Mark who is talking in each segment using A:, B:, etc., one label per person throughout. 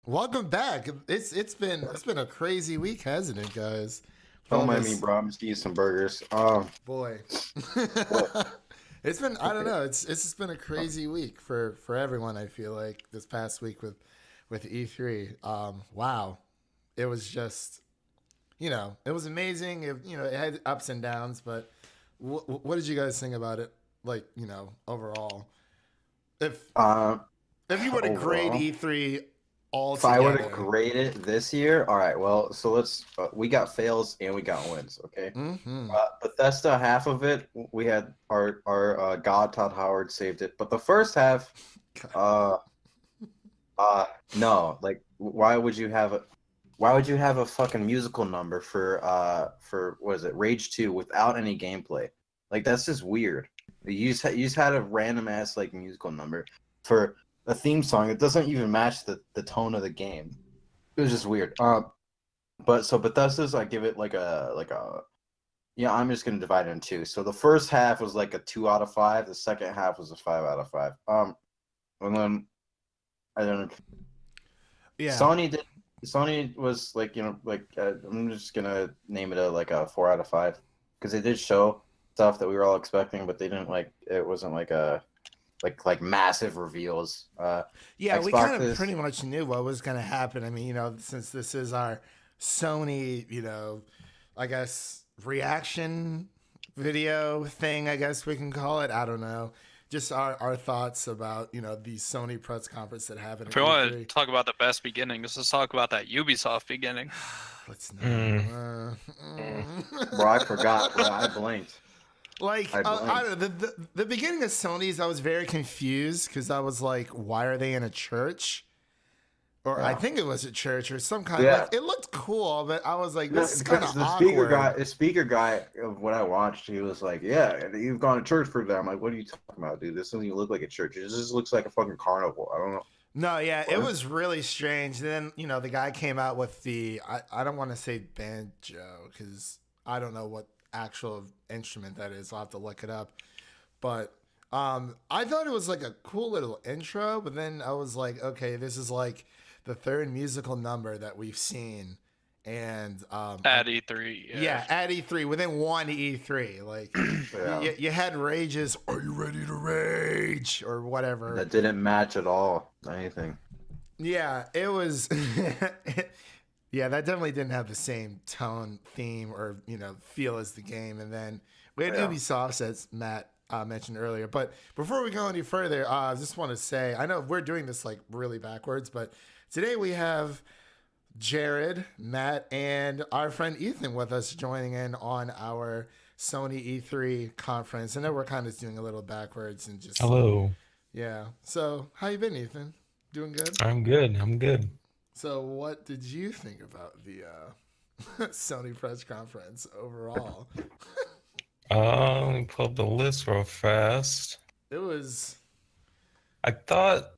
A: Welcome back. It's been a crazy week, hasn't it, guys? With
B: Don't
A: all
B: mind me,
A: this
B: bro. I'm just eating some burgers.
A: boy.
B: What?
A: It's been I don't know. It's just been a crazy week for everyone. I feel like this past week with E3. Wow, it was just it was amazing. It had ups and downs, but what did you guys think about it? Like overall, if
B: Um,
A: if you were to grade
B: overall,
A: E3 all
B: if I were to
A: together.
B: grade it this year, all right. Well, so let's. We got fails and we got wins. Okay.
A: Mm-hmm.
B: Bethesda, half of it, we had our God Todd Howard saved it, but the first half, uh, no. Like, why would you have a fucking musical number for what is it, Rage 2 without any gameplay? Like that's just weird. You just had a random ass like musical number for a theme song that doesn't even match the tone of the game. It was just weird. But so Bethesda's, I give it like a yeah. I'm just gonna divide it in two. So the first half was like a 2 out of 5. The second half was a 5 out of 5. And then I don't know.
A: Yeah.
B: Sony did. Sony was like I'm just gonna name it a like a 4 out of 5 because they did show stuff that we were all expecting, but they didn't like it wasn't like a like massive reveals.
A: Yeah, we kind
B: Xbox
A: of pretty
B: is
A: much knew what was going to happen. I mean, since this is our Sony, I guess reaction video thing, I guess we can call it. I don't know. Just our thoughts about, the Sony press conference that happened
C: If
A: at
C: we want to
A: E3.
C: talk about the best beginnings, let's talk about that Ubisoft beginning.
A: Let's
D: Mm,
A: know.
B: mm, bro. I forgot, bro. I blinked.
A: Like
B: I
A: I
B: blinked.
A: don't know, the beginning of Sony's, I was very confused because I was like, why are they in a church? Or I
B: Yeah.
A: think it was a church or some kind.
B: Yeah.
A: Like it looked cool, but I was like,
B: No,
A: this is kind of
B: because
A: awkward.
B: the speaker guy of what I watched, he was like, "Yeah, you've gone to church for that." I'm like, "What are you talking about, dude? This doesn't even look like a church. It just looks like a fucking carnival." I don't know.
A: No, yeah, it
B: What?
A: was really strange. Then the guy came out with I don't want to say banjo because I don't know what actual instrument that is. I'll have to look it up. But I thought it was like a cool little intro. But then I was like, okay, this is like the third musical number that we've seen, and
C: At E3,
A: yeah, at E3 within one E3, like
B: Yeah,
A: you had rages. Are you ready to rage or whatever?
B: that didn't match at all. Anything.
A: Yeah, it was. Yeah, that definitely didn't have the same tone, theme, or feel as the game. And then we had
B: Yeah.
A: Ubisoft, as Matt mentioned earlier. But before we go any further, I just want to say I know we're doing this like really backwards, but today we have Jared, Matt, and our friend Ethan with us joining in on our Sony E3 conference. I know we're kind of doing a little backwards and just
D: hello.
A: yeah. So how you been, Ethan? Doing good?
D: I'm good. I'm good.
A: So what did you think about the Sony press conference overall?
D: Let me pull up the list real fast.
A: It was
D: I thought,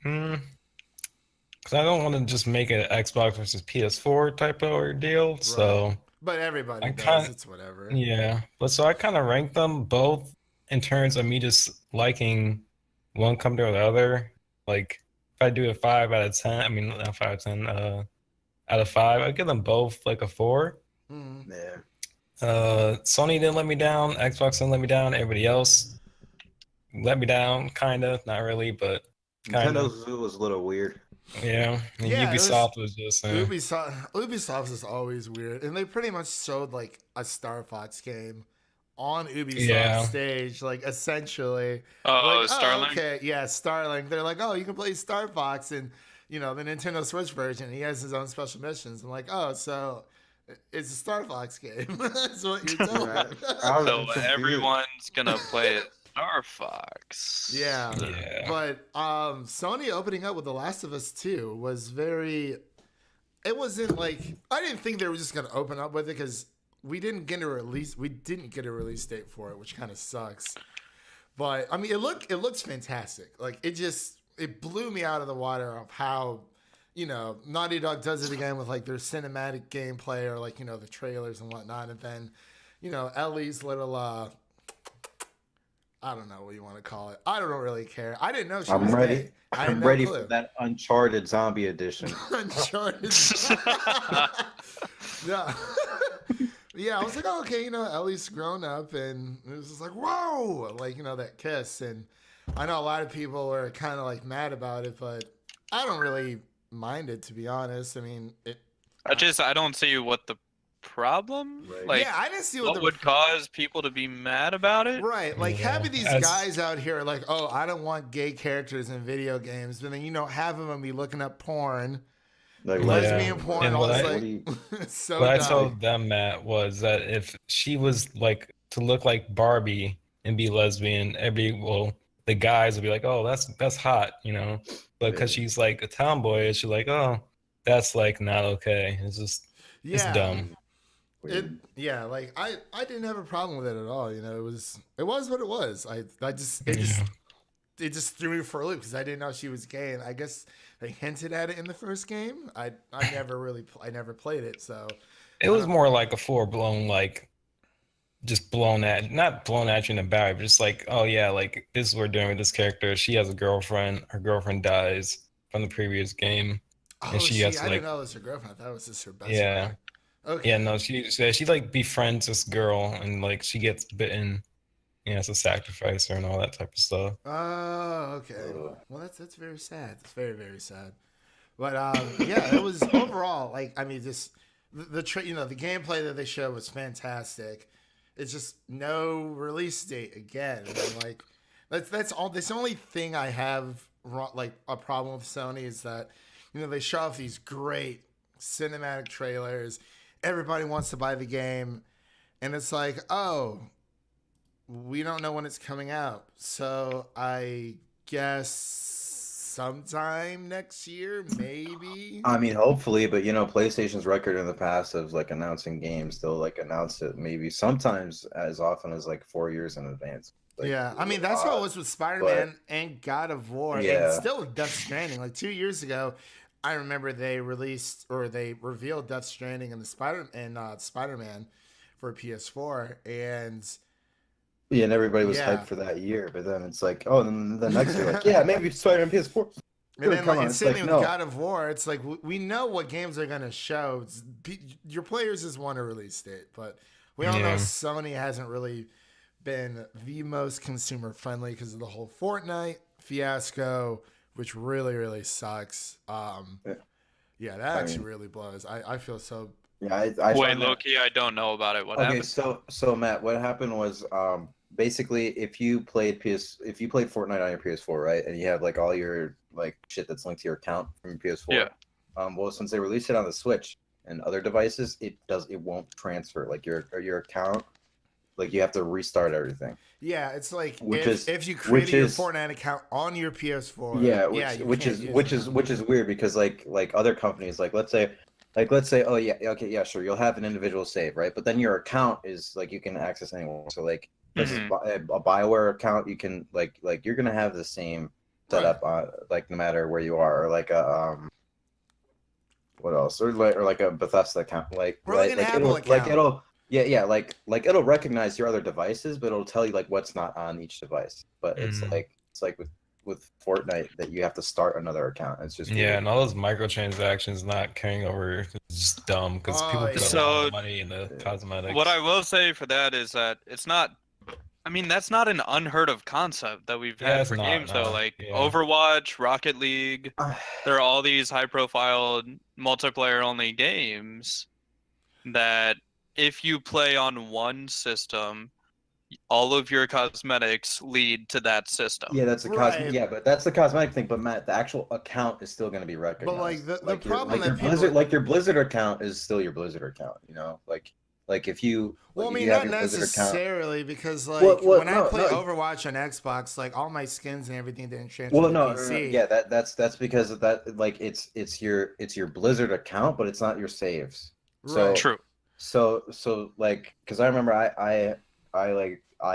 D: because I don't want to just make it Xbox versus PS4 type of ordeal.
A: right,
D: So
A: but everybody
D: I
A: does.
D: kind
A: It's whatever.
D: yeah. But so I kind of ranked them both in terms of me just liking one compared to the other. Like if I do a 5 out of 10, I mean not 5 out of 10, out of 5, I'd give them both like a 4.
A: Mm.
B: Yeah.
D: Sony didn't let me down. Xbox didn't let me down. Everybody else let me down, kind of, not really, but kind of.
B: Nintendo's was a little weird.
D: Yeah, and
A: Yeah, it was
D: Ubisoft was just,
A: Ubisoft. Ubisoft is always weird, and they pretty much showed like a Star Fox game on Ubisoft
D: yeah,
A: stage, like essentially, like
C: Oh,
A: oh
C: Starlink.
A: okay, yeah, Starlink. They're like, oh, you can play Star Fox and the Nintendo Switch version. He has his own special missions. I'm like, oh, so it's a Star Fox game. That's what you're telling
B: Yeah.
A: me.
B: I was
C: So
B: confused.
C: everyone's gonna play it Star Fox.
A: Yeah,
D: yeah.
A: but Sony opening up with The Last of Us 2 was very. It wasn't like I didn't think they were just gonna open up with it because we didn't get a release. We didn't get a release date for it, which kind of sucks. But I mean, it looks fantastic. Like it blew me out of the water of how Naughty Dog does it again with like their cinematic gameplay or like the trailers and whatnot, and then Ellie's little I don't know what you want to call it. I don't really care. I didn't know she
B: I'm
A: was
B: ready.
A: gay. I had
B: I'm
A: no
B: ready
A: clue.
B: for that Uncharted zombie edition.
A: Uncharted. Yeah. Yeah, I was like, oh, okay, Ellie's grown up, and it was just like, whoa, like, that kiss. And I know a lot of people were kind of like mad about it, but I don't really mind it, to be honest. I mean,
C: I don't see what the problem.
B: Right.
C: Like,
A: yeah, I didn't see
C: what would cause people to be mad about it?
A: Right, like
D: Yeah,
A: having these guys out here like, oh, I don't want gay characters in video games, but then half of them be looking up porn,
B: Like
A: lesbian porn.
D: And
A: I
D: what
A: was
D: I-
A: like, so
D: What I
A: dumb.
D: told them, Matt, was that if she was like to look like Barbie and be lesbian, the guys would be like, "Oh, that's hot," But because she's like a tomboy, she's like, "Oh, that's like not okay." It's just it's
A: Yeah,
D: dumb.
A: like I didn't have a problem with it at all. It was what it was. It just threw me for a loop because I didn't know she was gay, and I guess they hinted at it in the first game. I never played it, so
D: It was more like a full blown like just not blown at you in a bad way, but just like, oh yeah, like this is what we're doing with this character. She has a girlfriend. Her girlfriend dies from the previous game, and she has to,
A: I
D: like,
A: didn't know it was her girlfriend. I thought it was just her best
D: yeah.
A: friend. Okay.
D: Yeah, no, she like befriends this girl, and like she gets bitten. Has to sacrifice her and all that type of stuff.
A: Oh, okay. Well, that's very sad. It's very, very sad. But yeah, it was overall like, I mean, just the gameplay that they showed was fantastic. It's just no release date again. And like that's all. This only thing I have like a problem with Sony is that they show off these great cinematic trailers. Everybody wants to buy the game, and it's like, oh, we don't know when it's coming out. So I guess sometime next year, maybe.
B: I mean, hopefully, but PlayStation's record in the past of like announcing games, they'll like announce it maybe sometimes as often as like 4 years in advance. Like,
A: yeah, I mean that's how it was with Spider-Man and God of War, and still with Death Stranding. Like 2 years ago, I remember they revealed Death Stranding and Spider-Man for PS4, and
B: and everybody was hyped for that year, but then it's like, oh, then the next year, like, yeah, maybe Spider-Man PS4.
A: And then, same thing with God of War. It's like we know what games are gonna show. Your players just want a release date, but we all know Sony hasn't really been the most consumer friendly because of the whole Fortnite fiasco, which really, really sucks. Yeah, that actually really blows. I feel so.
B: Yeah,
C: wait, low-key, I don't know about it. What happened?
B: So Matt, what happened was basically if you played Fortnite on your PS4, right, and you have like all your like shit that's linked to your account from your PS4.
C: Yeah.
B: Well, since they released it on the Switch and other devices, it won't transfer like your account. Like you have to restart everything.
A: Yeah, it's like if you created your Fortnite account on your PS4.
B: Yeah, which is weird because like other companies, like let's say, oh yeah, okay, yeah, sure, you'll have an individual save, right? But then your account is like you can access anywhere. So like a BioWare account, you can like you're gonna have the same setup on like no matter where you are, or like a what else, or like a Bethesda account, like
A: an Apple account.
B: It'll recognize your other devices, but it'll tell you like what's not on each device. But it's like with Fortnite that you have to start another account. It's just weird.
D: And all those microtransactions not carrying over is just dumb because people put a lot of money in the cosmetics.
C: What I will say for that is that it's not. I mean, that's not an unheard of concept that we've had for games though. Like Overwatch, Rocket League, there are all these high-profile multiplayer-only games that if you play on one system, all of your cosmetics lead to that system.
B: Yeah, that's but that's the cosmetic thing. But Matt, the actual account is still going to be recognized.
A: But like the problem
B: your Blizzard account is still your Blizzard account. Like if you
A: not necessarily because when I play Overwatch on Xbox, like all my skins and everything didn't transfer to PC.
B: Yeah, that's because of that. Like it's your Blizzard account, but it's not your saves.
A: Right.
C: True.
B: So like, because I remember I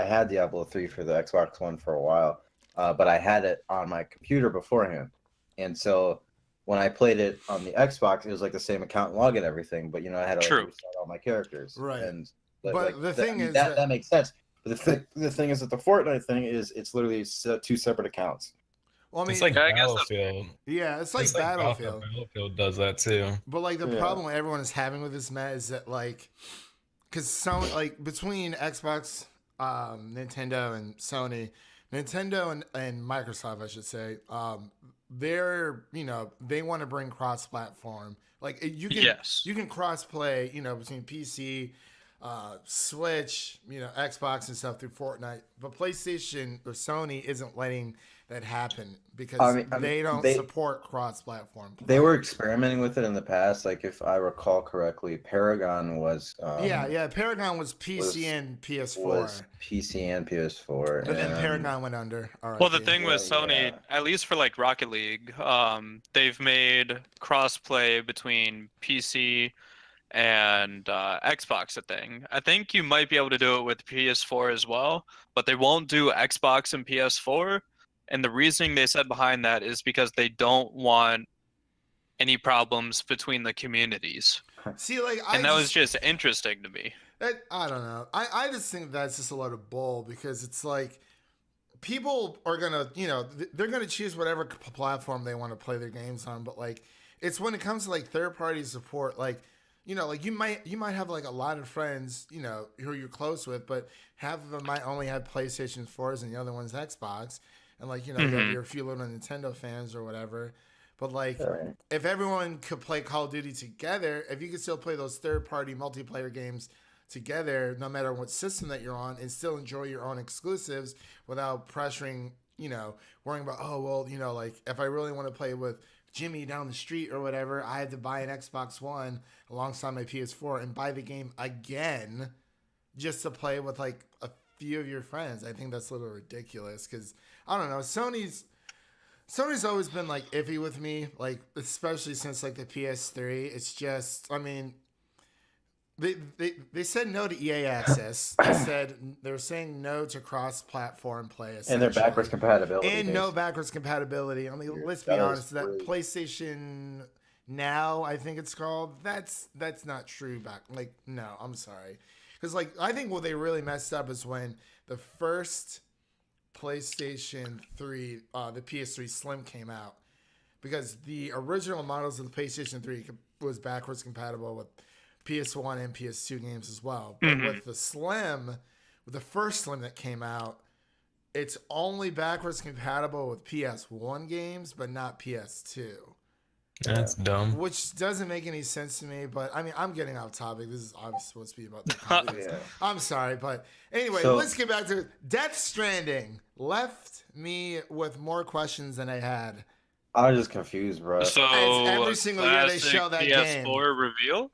B: had Diablo 3 for the Xbox One for a while, but I had it on my computer beforehand, and so when I played it on the Xbox, it was like the same account login and everything, but I had to restart all my characters.
A: Right.
B: And
A: but the thing is
B: that makes sense. But the thing is that the Fortnite thing is it's literally two separate accounts.
A: Well, I mean,
D: It's like
C: Yeah, I guess
D: Battlefield.
A: yeah, it's like
D: It's like
A: Battlefield.
D: Battlefield does that too.
A: But like the
B: Yeah.
A: problem everyone is having with this, Matt, is that like, because some like between Xbox, Nintendo, and Sony, Nintendo and Microsoft, I should say, they're they want to bring cross-platform. Like you can you can cross-play between PC, Switch, Xbox and stuff through Fortnite, but PlayStation or Sony isn't letting that happen because they don't support cross-platform play.
B: They were experimenting with it in the past. Like if I recall correctly, Paragon was
A: Paragon was PC and PS4.
B: Was PC and PS4.
A: But then Paragon went under.
C: Well, the thing with Sony, at least for like Rocket League, they've made crossplay between PC and Xbox a thing. I think you might be able to do it with PS4 as well, but they won't do Xbox and PS4. And the reasoning they said behind that is because they don't want any problems between the communities.
A: See, like,
C: that was just interesting to me.
A: I don't know. I just think that's just a lot of bull because it's like people are gonna, they're gonna choose whatever platform they want to play their games on. But like, it's when it comes to like third party support, like, like you might have like a lot of friends, who you're close with, but half of them might only have PlayStation 4s and the other one's Xbox. And like, you have your few little Nintendo fans or whatever. But like, if everyone could play Call of Duty together, if you could still play those third-party multiplayer games together, no matter what system that you're on, and still enjoy your own exclusives without pressuring, worrying about, like if I really want to play with Jimmy down the street or whatever, I had to buy an Xbox One alongside my PS4 and buy the game again just to play with like a few of your friends. I think that's a little ridiculous because I don't know. Sony's always been like iffy with me, like especially since like the PS3. It's just, I mean, they said no to EA access. They were saying no to cross-platform play,
B: and their backwards compatibility,
A: and no backwards compatibility. I mean, let's be honest. That PlayStation Now, I think it's called. That's not true. No, I'm sorry. Because, like, I think what they really messed up is when the first PlayStation 3, the PS3 Slim came out. Because the original models of the PlayStation 3 was backwards compatible with PS1 and PS2 games as well. But with the Slim, with the first Slim that came out, it's only backwards compatible with PS1 games, but not PS2.
D: That's dumb.
A: Which doesn't make any sense to me, but I mean, I'm getting off topic. This is obviously supposed to be about the companies. I'm sorry, but anyway, let's get back to Death Stranding. Left me with more questions than I had.
B: I was just confused, bro.
C: So
A: every single year they show that game.
C: PS4 reveal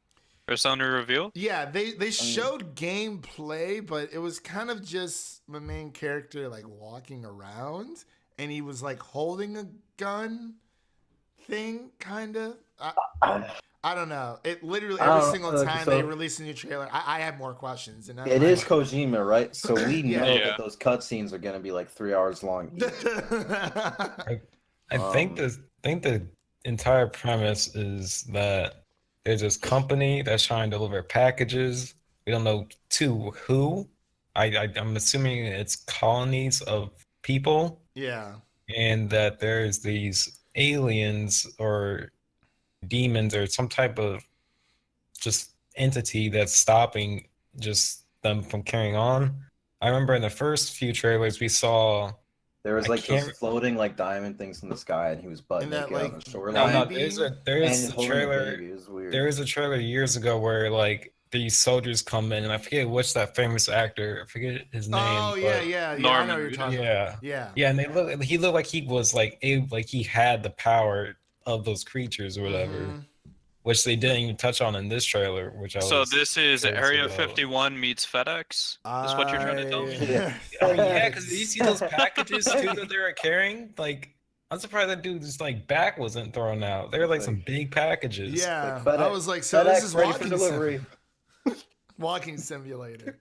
C: or Sony reveal?
A: Yeah, they showed gameplay, but it was kind of just the main character like walking around, and he was like holding a gun. Thing, kind of. I don't know. It literally every single time they release a new trailer, I have more questions. And
B: it is Kojima, right? So we know that those cutscenes are gonna be like 3 hours long.
D: I think the entire premise is that there's this company that's trying to deliver packages. We don't know to who. I'm assuming it's colonies of people.
A: Yeah.
D: And that there's these aliens or demons or some type of just entity that's stopping just them from carrying on. I remember in the first few trailers we saw
B: there was like those floating like diamond things in the sky, and he was butt naked on the shoreline.
D: No, there is a trailer. There is a trailer years ago where like these soldiers come in, and I forget what's that famous actor. I forget his name.
A: Oh yeah. I know what you're talking about.
D: Yeah, and he looked like he was like he had the power of those creatures or whatever, which they didn't even touch on in this trailer.
C: This is Area 51 meets FedEx. Is what you're trying to tell me?
D: Yeah, because you see those packages too that they were carrying, like. I'm surprised that dude's like back wasn't thrown out. They were like some big packages.
A: Yeah, I was like, so this is walking delivery. Walking simulator.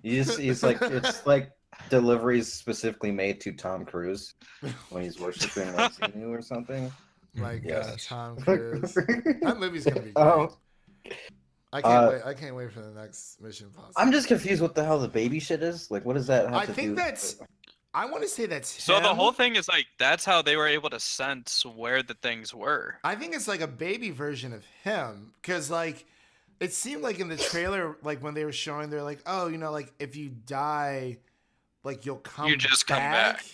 B: He's like, it's like deliveries specifically made to Tom Cruise when he's worshiping like Xenu or something.
A: My gosh, Tom Cruise. That movie's gonna be great. I can't wait. I can't wait for the next Mission Impossible.
B: I'm just confused what the hell the baby shit is. Like, what does that have to do?
A: I think that's. I want to say that's
C: So the
A: him.
C: whole thing is like that's how they were able to sense where the things were.
A: I think it's like a baby version of him because like it seemed like in the trailer, like when they were showing, they're like, oh, you know, like if you die, like you'll come.
C: You just come back.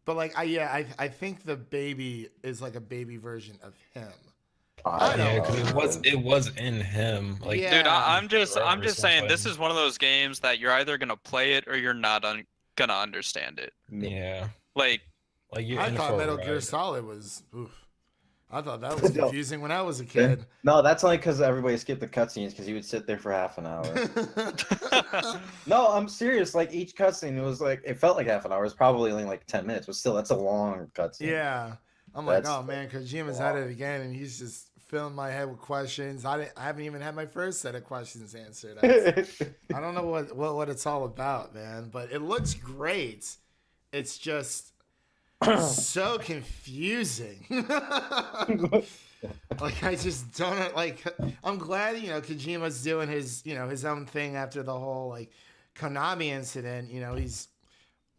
A: But like, I think the baby is like a baby version of him.
B: I
D: because it was in him. Like,
A: Yeah.
C: Dude, I'm just
D: Forever
C: saying
D: since
C: this
D: when-
C: is one of those games that you're either gonna play it or you're not gonna understand it.
D: yeah,
C: Like
D: you're
A: I
D: in
A: thought
D: for a
A: Metal Gear
D: ride.
A: Solid was. Oof. I thought that was
B: No.
A: confusing when I was a kid.
B: No, that's only because everybody skipped the cutscenes because you would sit there for half an hour. No, I'm serious. Like each cutscene, it was like it felt like half an hour. It was probably only like 10 minutes, but still, that's a long cutscene.
A: Yeah. I'm like,
B: That's-
A: oh man, Kojima's at it again, and he's just filling my head with questions. I haven't even had my first set of questions answered. I don't know what it's all about, man. But it looks great. It's just so confusing. Like I just don't like. I'm glad Kojima's doing his own thing after the whole like Konami incident. He's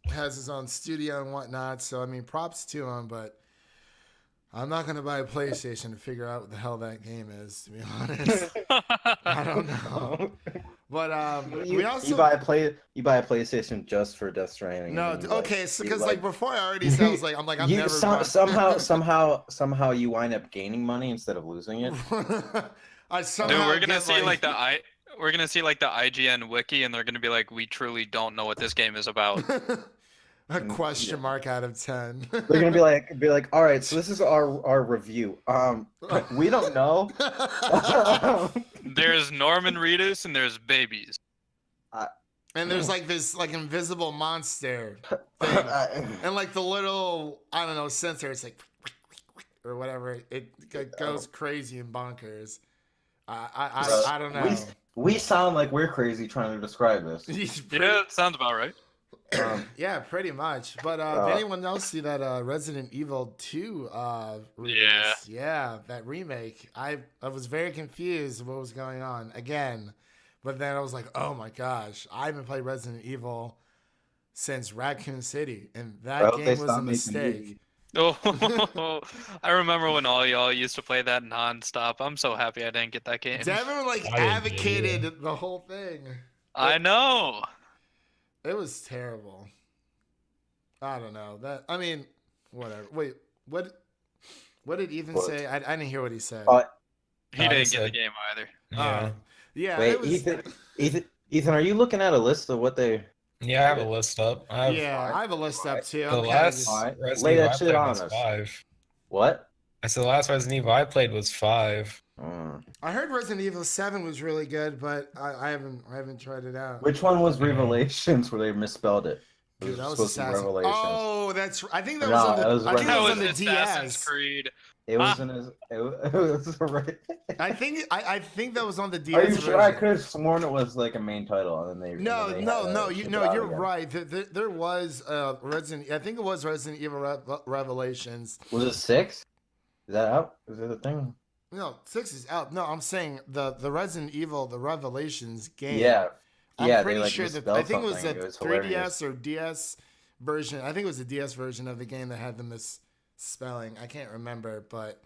A: has his own studio and whatnot. So I mean, props to him, but I'm not gonna buy a PlayStation to figure out what the hell that game is. To be honest, I don't know. But we also
B: you buy a PlayStation just for Death Stranding.
A: no.
B: and then,
A: Okay, so
B: you,
A: because like before I already said, I was like, I'm
B: you
A: never
B: somehow you wind up gaining money instead of losing it.
A: I
C: dude,
A: somehow
C: we're gonna
A: get,
C: see like we're gonna see like the IGN wiki and they're gonna be like, we truly don't know what this game is about.
A: a question mark out of 10.
B: They're gonna be like, all right, so this is our review. We don't know.
C: There's Norman Reedus and there's babies.
A: And there's like this like invisible monster thing. And like the little, I don't know, sensor, it's like or whatever. It goes crazy and bonkers. I don't know.
B: We sound like we're crazy trying to describe this.
C: Yeah, sounds about right.
A: Yeah, pretty much. But did anyone else see that Resident Evil 2 release? Yeah, that remake. I was very confused what was going on again. But then I was like, oh my gosh, I haven't played Resident Evil since Raccoon City, and that game was a mistake.
C: Oh, I remember when all y'all used to play that nonstop. I'm so happy I didn't get that game.
A: Devin like
D: I didn't
A: advocated
D: either.
A: the whole thing.
C: I know.
A: It was terrible. I don't know. I mean, whatever. Wait, what did Ethan say? I didn't hear what he said.
C: He didn't get the game either.
D: Yeah,
A: Yeah.
B: Wait,
A: it was,
B: Ethan, are you looking at a list of what they?
D: yeah. I have a list up. I
A: have a list up too.
D: the
A: Okay,
D: last
B: Alright,
D: Resident
B: lay
D: Evil
B: that
D: I
B: shit
D: played
B: on
D: was
B: us.
D: 5.
B: What?
D: I said the last Resident Evil I played was 5.
A: I heard Resident Evil 7 was really good, but I haven't tried it out.
B: Which one was Revelations where they misspelled it? It
A: Dude, that was
B: supposed to be
A: Assassin.
B: Revelations.
A: Oh, that's. I think that
B: No,
A: was on
B: that was
A: the. I think that
C: That
A: was
C: was
A: on the
C: Assassin's
A: DS.
C: Creed.
B: It was in his. It was right.
A: I think that was on the DS.
B: Are you sure? I
A: version.
B: could have sworn it was like a main title, and then they.
A: No,
B: and then they
A: no,
B: had
A: no.
B: to
A: You
B: ship
A: no,
B: it out
A: you're
B: again.
A: right. There was Resident. I think it was Resident Evil Revelations.
B: Was it 6? Is that out? Is it a thing?
A: No, 6 is out. No, I'm saying the Resident Evil the Revelations game.
B: Yeah.
A: I'm
B: Yeah,
A: pretty
B: they, like,
A: sure that
B: misspelled
A: I think it was
B: something.
A: the
B: It was hilarious.
A: 3DS or DS version. I think it was the DS version of the game that had the misspelling. I can't remember, but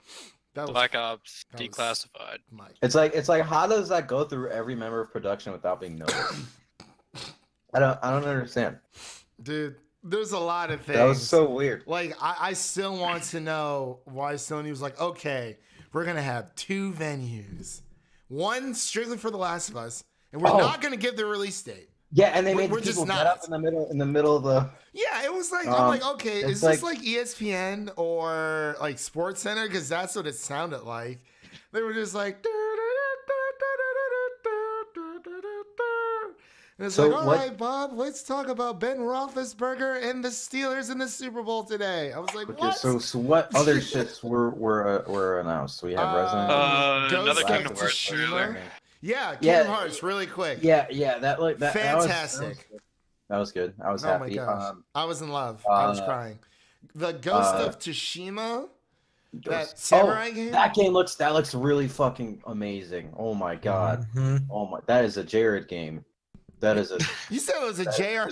A: that was
C: Black Ops
A: that was-
C: Declassified.
A: my.
B: It's like how does that go through every member of production without being noticed? I don't understand.
A: Dude, there's a lot of things.
B: That was so weird.
A: Like, I still want to know why Sony was like, okay, we're going to have 2 venues. One strictly for The Last of Us, and we're not going to give the release date.
B: Yeah, and they made
A: We're
B: the
A: just
B: people
A: not.
B: get up in the middle of the.
A: Yeah, it was like, I'm like, okay,
B: it's
A: is this like ESPN or like Sports Center? Because that's what it sounded like. They were just like, and it's
B: So
A: like, all
B: what-
A: right, Bob, let's talk about Ben Roethlisberger and the Steelers in the Super Bowl today. I was like,
B: Okay,
A: what?
B: so what other shits were announced? We have Resident Evil.
A: Ghost
C: Another
A: of
C: Kingdom Hearts
A: Tsushima.
C: trailer.
A: Yeah,
B: Yeah.
A: Kingdom Hearts, really quick.
B: Yeah, that
A: Fantastic.
B: That was good. I was
A: Oh my
B: happy.
A: gosh, I was in love. I was
B: uh,
A: crying. The Ghost of Tsushima. That samurai game?
B: That looks really fucking amazing. Oh my god. That is a Jared game. That is a.
A: You said it was a JRPG.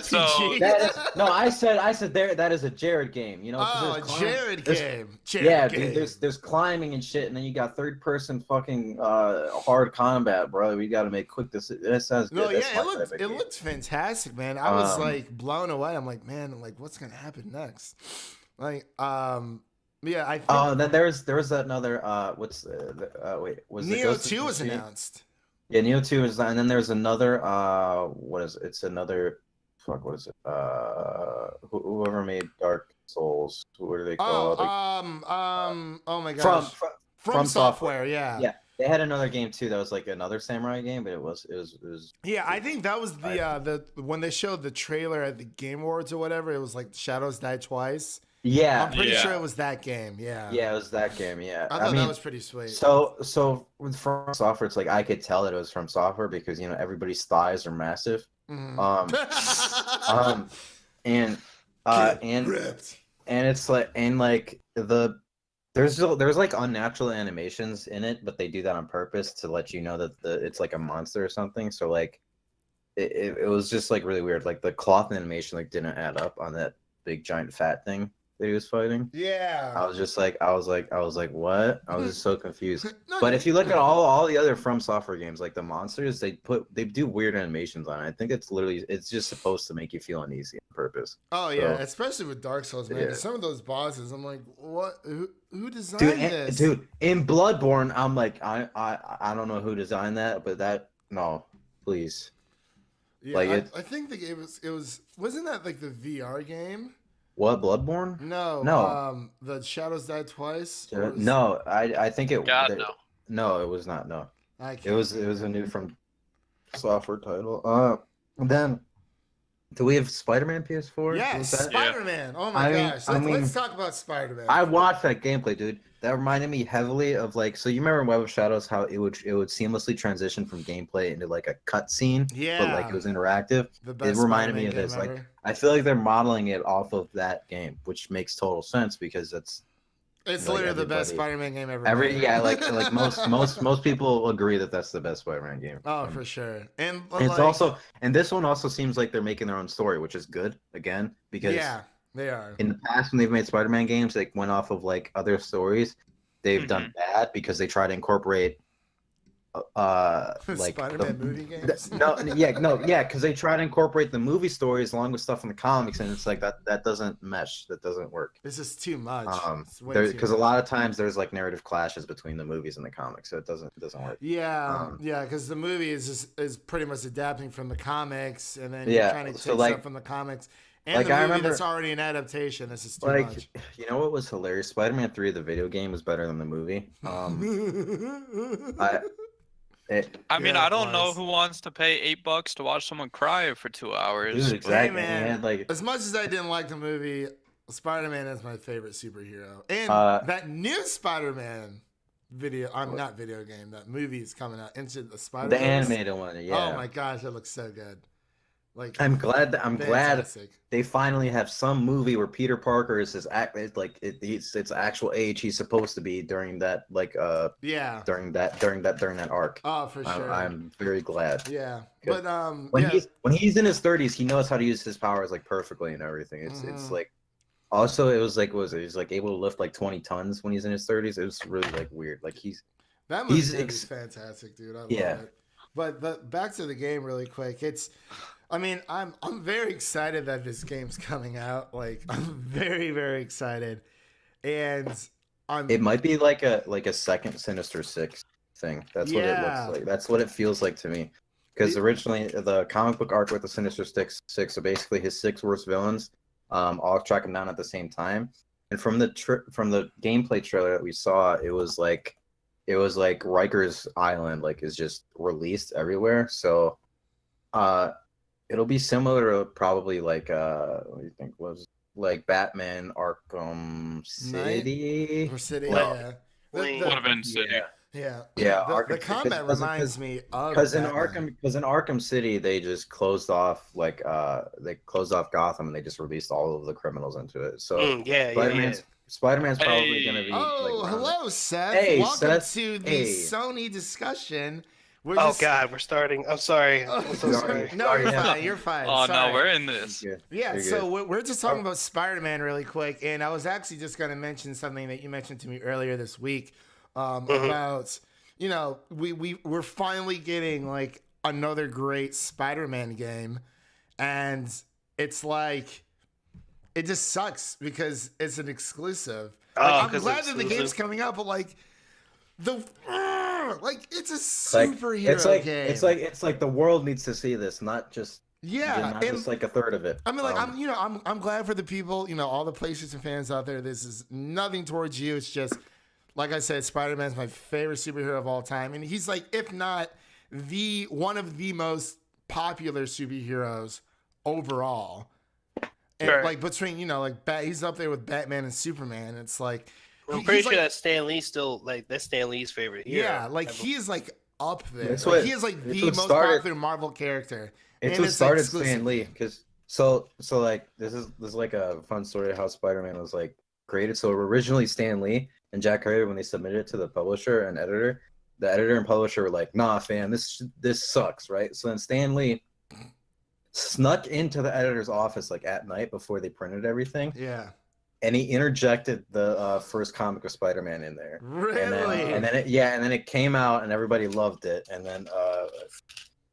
C: So,
B: I said that is a Jared game. You know.
A: Oh, a Jared game.
B: Dude. There's climbing and shit, and then you got third person fucking hard combat, bro. We got to make quick decisions. That sounds good.
A: No, yeah, it looked fantastic, man. I was like blown away. I'm like, man, like what's gonna happen next? Like, yeah, I think.
B: Then there was another. Was
A: Neo 2 was announced.
B: Yeah, Neo 2 is, and then there's another. What is it? It's another. Fuck, what is it? Whoever made Dark Souls. What are they called?
A: Oh my gosh. From Software, yeah.
B: Yeah, they had another game too that was like another samurai game, but it was.
A: Yeah, I think that was the when they showed the trailer at the Game Awards or whatever. It was like Shadows Die Twice.
B: Yeah,
A: I'm pretty sure it was that game. Yeah.
B: Yeah, it was that game. Yeah,
A: I thought that was pretty sweet.
B: So with From Software, it's like I could tell that it was From Software because everybody's thighs are massive.
A: Mm-hmm.
B: And it's like there's like unnatural animations in it, but they do that on purpose to let you know that it's like a monster or something. So like it was just like really weird. Like the cloth animation like didn't add up on that big giant fat thing that he was fighting.
A: Yeah.
B: I was like, what? I was just so confused. But if you look at all the other From Software games, like the monsters, they do weird animations on it. I think it's just supposed to make you feel uneasy on purpose.
A: Oh yeah, especially with Dark Souls, man.
B: Yeah.
A: Some of those bosses, I'm like, what? Who designed this?
B: Dude, in Bloodborne, I'm like, I don't know who designed that, but no, please.
A: Yeah, like I think it was wasn't that like the VR game?
B: What, Bloodborne?
A: No. The Shadows Die Twice?
B: No, I think it
C: no.
B: No, it was not, no. It was a new From Software title. Then do we have Spider-Man PS4?
A: Yes, Spider-Man. Oh my gosh. Let's talk about Spider-Man.
B: I watched that gameplay, dude. That reminded me heavily of like, so you remember in Web of Shadows how it would seamlessly transition from gameplay into like a cutscene, but like it was interactive. It reminded me of this. Like I feel like they're modeling it off of that game, which makes total sense because it's
A: literally the best Spider-Man game ever.
B: Like most people agree that that's the best Spider-Man game.
A: Oh, for sure. And
B: it's also, and this one also seems like they're making their own story, which is good again because
A: they are.
B: In the past, when they've made Spider-Man games, they went off of like other stories. They've done bad because they try to incorporate like
A: Spider-Man movie games.
B: Because they try to incorporate the movie stories along with stuff in the comics, and it's like that doesn't mesh. That doesn't work.
A: This is too much.
B: Because a lot of times there's like narrative clashes between the movies and the comics, so it doesn't work.
A: Yeah, because the movie is pretty much adapting from the comics, and then you're trying to take stuff from the comics. And like, the movie that's already an adaptation. This is too much.
B: You know what was hilarious? Spider-Man 3, the video game, was better than the movie.
C: I don't know who wants to pay $8 to watch someone cry for 2 hours.
B: Dude, exactly.
A: Hey, man, as much as I didn't like the movie, Spider-Man is my favorite superhero. And that new Spider-Man not video game, that movie is coming out. Into the Spider-Man.
B: The animated one, yeah.
A: Oh my gosh, it looks so good. Like
B: I'm glad they finally have some movie where Peter Parker is it's actual age he's supposed to be during that during that arc.
A: Oh, for sure.
B: I'm very glad.
A: Yeah, but
B: when he's in his 30s, he knows how to use his powers like perfectly and everything. It's like also it was like he's like able to lift like 20 tons when he's in his 30s. It was really like weird. Like
A: that movie is fantastic, dude. I love it. But back to the game really quick. I'm very excited that this game's coming out. Like, I'm very, very excited, and it
B: might be like a second Sinister Six thing. That's what it looks like. That's what it feels like to me. Because originally the comic book arc with the Sinister Six, so basically his 6 worst villains, all track him down at the same time. And from the gameplay trailer that we saw, it was like Riker's Island is just released everywhere. So, it'll be similar to probably what do you think was like Batman Arkham City?
A: Or City,
C: would have been City.
A: Yeah.
B: The
A: combat reminds me of
B: because in Arkham City they just closed off Gotham and they just released all of the criminals into it. So Spider-Man's probably gonna be.
A: Oh,
B: like,
A: hello, Seth.
B: Hey,
A: Welcome
B: Seth.
A: to the
B: Hey.
A: Sony discussion. We're
E: Oh
A: just...
E: God, we're starting. I'm sorry. I'm so sorry.
A: No, you're
B: Sorry.
A: fine. You're fine.
C: Oh
A: Sorry.
C: no, we're in this.
B: Yeah,
A: Yeah,
B: you're
A: so
B: good.
A: we're just talking about Spider-Man really quick, and I was actually just going to mention something that you mentioned to me earlier this week about, you know, we're finally getting like another great Spider-Man game, and it's like it just sucks because it's an exclusive. Like, I'm glad that the game's coming out, but like it's a superhero game.
B: It's like the world needs to see this, not just not just like a third of it.
A: I mean, like I'm glad for the people, you know, all the PlayStation fans out there. This is nothing towards you. It's just like I said, Spider-Man's my favorite superhero of all time, and he's like, if not the one of the most popular superheroes overall. And like between, you know, like he's up there with Batman and Superman. It's like
E: I'm pretty sure that Stan Lee's still like that's Stan Lee's favorite hero.
A: Yeah, like he is like up there.
B: Like,
A: he is like the most popular Marvel character.
B: It's what started Stan Lee, because so like this is like a fun story of how Spider-Man was like created. So originally Stan Lee and Jack Kirby, when they submitted it to the publisher and editor, the editor and publisher were like, "Nah, fam, this sucks," right? So then Stan Lee snuck into the editor's office like at night before they printed everything.
A: Yeah.
B: And he interjected the first comic of Spider-Man in there.
A: Really?
B: And then it came out and everybody loved it. And then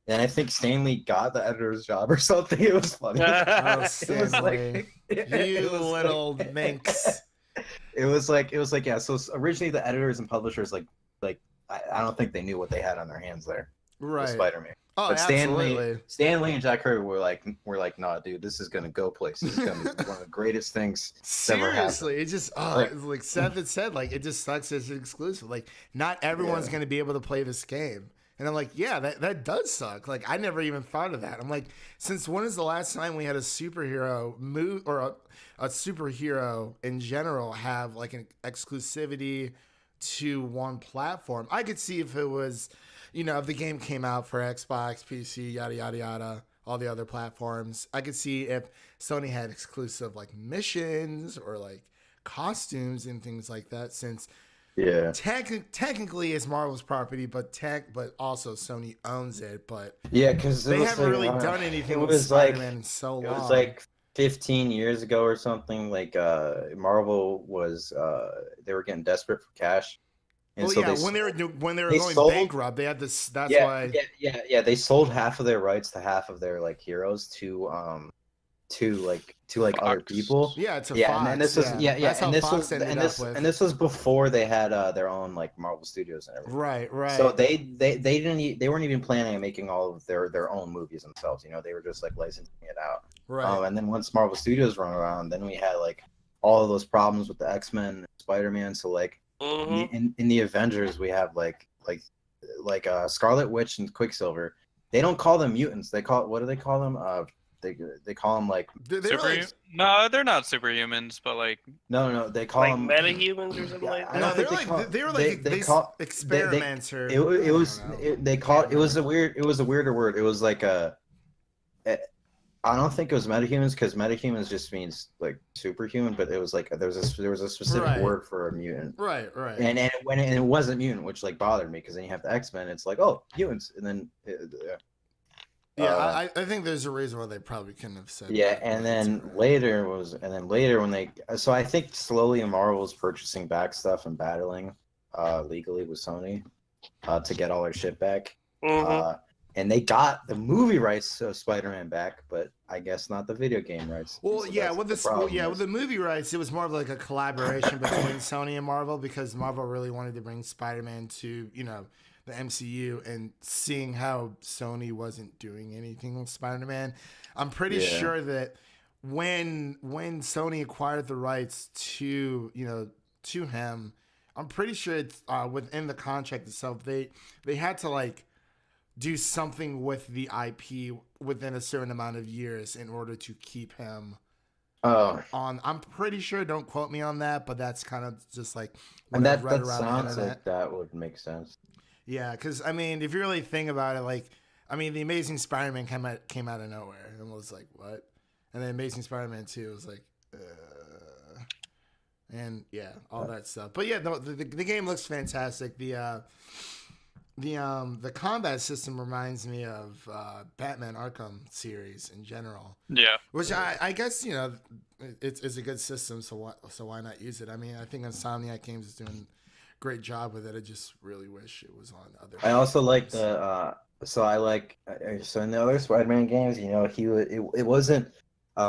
B: I think Stan Lee got the editor's job or something. It was funny.
A: Oh, Stan Lee. You little minx.
B: It was like yeah. So originally the editors and publishers like I don't think they knew what they had on their hands there.
A: Right.
B: With Spider-Man.
A: Oh,
B: but
A: absolutely.
B: Stan Lee and Jack Kirby were like, nah, dude, this is gonna go places. This is gonna be one of the greatest things.
A: Seriously, it just like Seth had said, like it just sucks as an exclusive. Like not everyone's gonna be able to play this game. And I'm like, yeah, that does suck. Like I never even thought of that. I'm like, since when is the last time we had a superhero move or a superhero in general have like an exclusivity to one platform? I could see if it was, you know, if the game came out for Xbox, PC, yada, yada, yada, all the other platforms. I could see if Sony had exclusive like missions or like costumes and things like that, since technically it's Marvel's property, but also Sony owns it. But
B: yeah, because
A: they haven't really done anything with Spider-Man in so long.
B: It was like 15 years ago or something. Like Marvel was they were getting desperate for cash. And
A: well,
B: so
A: yeah, when they were going bankrupt, they had this. That's why.
B: Yeah. They sold half of their rights to half of their like heroes to other people.
A: Yeah, to
B: Fox.
A: And
B: this was
A: That's how Fox ended up with.
B: And this was before they had their own like Marvel Studios and everything.
A: Right.
B: So they weren't even planning on making all of their own movies themselves. You know, they were just like licensing it out.
A: Right.
B: And then once Marvel Studios run around, then we had like all of those problems with the X-Men, and Spider-Man. So like. In the Avengers, we have like Scarlet Witch and Quicksilver. They don't call them mutants. What do they call them? They call them like
C: no, they're not superhumans, but like
B: no, they call
E: like
B: them
E: metahumans or something like that.
A: No, they were like experimenter.
B: It was a weirder word. It was like I don't think it was metahumans, because metahumans just means like superhuman, but it was like there was a specific word for a mutant.
A: Right.
B: And it wasn't mutant, which like bothered me, because then you have the X-Men, it's like, oh, mutants, and then
A: I think there's a reason why they probably couldn't have said.
B: Yeah,
A: that,
B: and then later when they, so I think slowly Marvel was purchasing back stuff and battling legally with Sony to get all their shit back. And they got the movie rights of Spider-Man back, but I guess not the video game rights.
A: Well, so with the movie rights, it was more of like a collaboration between Sony and Marvel, because Marvel really wanted to bring Spider-Man to, you know, the MCU, and seeing how Sony wasn't doing anything with Spider-Man, I'm pretty sure that when Sony acquired the rights to him, I'm pretty sure it's within the contract itself. They had to like do something with the IP within a certain amount of years in order to keep him on. I'm pretty sure, don't quote me on that, but that's kind of just like
B: what I've read around the internet. Like that would make sense.
A: Yeah, because I mean, if you really think about it, like, I mean, the Amazing Spider-Man came out of nowhere and was like, what? And then Amazing Spider-Man 2 was like, and all that stuff. But yeah, the game looks fantastic. The combat system reminds me of Batman Arkham series in general.
C: Yeah.
A: Which I guess it's a good system, so why not use it? I mean, I think Insomniac Games is doing a great job with it. I just really wish it was on other.
B: I also like
A: games.
B: so in the other Spider-Man games, it wasn't